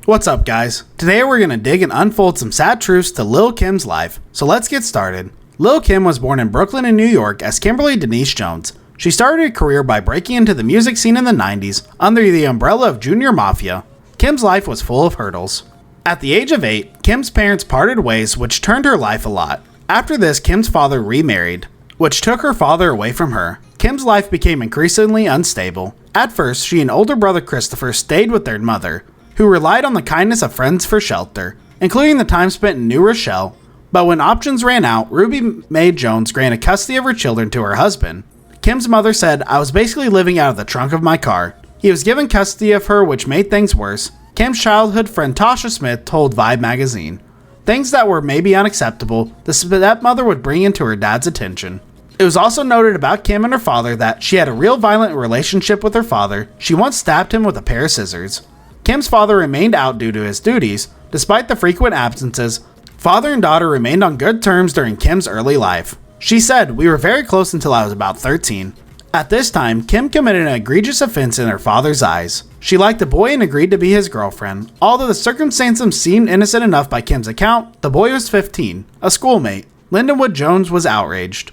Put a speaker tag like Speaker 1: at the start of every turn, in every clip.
Speaker 1: What's up, guys? Today we're gonna dig and unfold some sad truths to Lil' Kim's life, so let's get started. Lil' Kim was born in Brooklyn and New York as Kimberly Denise Jones. She started her career by breaking into the music scene in the 90s under the umbrella of Junior Mafia. Kim's life was full of hurdles. At the age of 8, Kim's parents parted ways, which turned her life a lot. After this, Kim's father remarried, which took her father away from her. Kim's life became increasingly unstable. At first, she and older brother Christopher stayed with their mother, who relied on the kindness of friends for shelter, including the time spent in New Rochelle. But when options ran out, Ruby Mae Jones granted custody of her children to her husband. Kim's mother said, "I was basically living out of the trunk of my car." He was given custody of her, which made things worse. Kim's childhood friend Tasha Smith told Vibe magazine, "Things that were maybe unacceptable, the stepmother would bring into her dad's attention." It was also noted about Kim and her father that she had a real violent relationship with her father. She once stabbed him with a pair of scissors. Kim's father remained out due to his duties. Despite the frequent absences, father and daughter remained on good terms during Kim's early life. She said, "We were very close until I was about 13. At this time, Kim committed an egregious offense in her father's eyes. She liked the boy and agreed to be his girlfriend. Although the circumstances seemed innocent enough by Kim's account, the boy was 15, a schoolmate. Lindenwood Jones was outraged.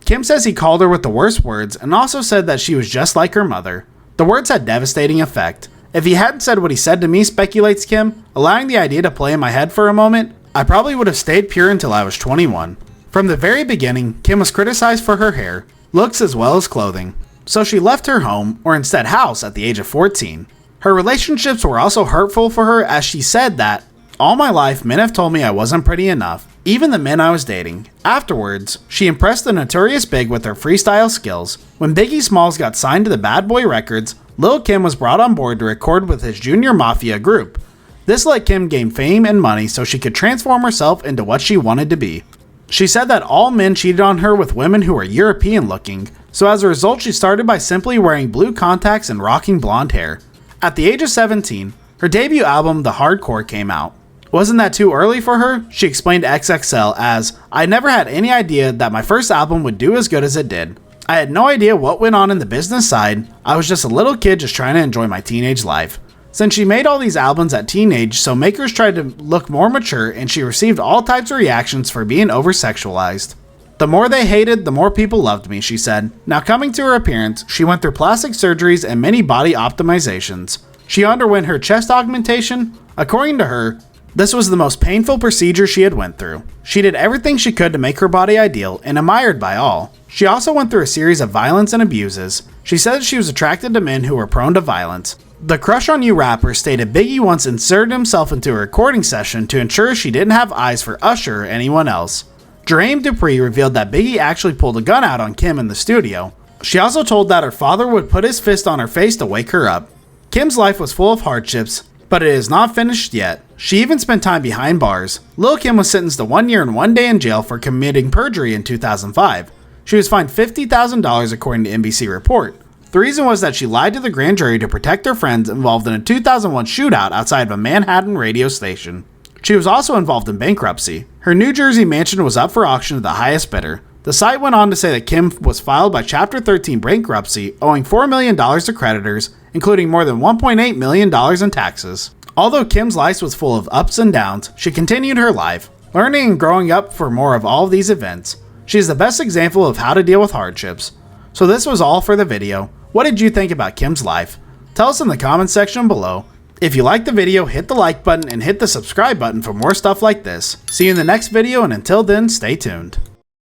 Speaker 1: Kim says he called her with the worst words and also said that she was just like her mother. The words had devastating effect. If he hadn't said what he said to me," speculates Kim, allowing the idea to play in my head for a moment, "I probably would have stayed pure until I was 21. From the very beginning, Kim was criticized for her hair, looks as well as clothing. So she left her home, or instead house, at the age of 14. Her relationships were also hurtful for her, as she said that, "All my life, men have told me I wasn't pretty enough, even the men I was dating." Afterwards, she impressed the Notorious Big with her freestyle skills. When Biggie Smalls got signed to the Bad Boy Records, Lil' Kim was brought on board to record with his Junior Mafia group. This let Kim gain fame and money so she could transform herself into what she wanted to be. She said that all men cheated on her with women who were European looking, so as a result she started by simply wearing blue contacts and rocking blonde hair. At the age of 17, her debut album The Hardcore came out. Wasn't that too early for her? She explained to XXL as, "I never had any idea that my first album would do as good as it did. I had no idea what went on in the business side. I was just a little kid just trying to enjoy my teenage life." Since she made all these albums at teenage, so makers tried to look more mature, and she received all types of reactions for being over-sexualized. "The more they hated, the more people loved me," she said. Now coming to her appearance, she went through plastic surgeries and many body optimizations. She underwent her chest augmentation. According to her, this was the most painful procedure she had went through. She did everything she could to make her body ideal and admired by all. She also went through a series of violence and abuses. She said she was attracted to men who were prone to violence. The Crush on You rapper stated Biggie once inserted himself into a recording session to ensure she didn't have eyes for Usher or anyone else. Jermaine Dupri revealed that Biggie actually pulled a gun out on Kim in the studio. She also told that her father would put his fist on her face to wake her up. Kim's life was full of hardships, but it is not finished yet. She even spent time behind bars. Lil' Kim was sentenced to 1 year and 1 day in jail for committing perjury in 2005. She was fined $50,000 according to NBC report. The reason was that she lied to the grand jury to protect her friends involved in a 2001 shootout outside of a Manhattan radio station. She was also involved in bankruptcy. Her New Jersey mansion was up for auction to the highest bidder. The site went on to say that Kim was filed by Chapter 13 bankruptcy, owing $4 million to creditors, including more than $1.8 million in taxes. Although Kim's life was full of ups and downs, she continued her life, learning and growing up for more of all of these events. She is the best example of how to deal with hardships. So this was all for the video. What did you think about Kim's life? Tell us in the comments section below. If you liked the video, hit the like button and hit the subscribe button for more stuff like this. See you in the next video, and until then, stay tuned.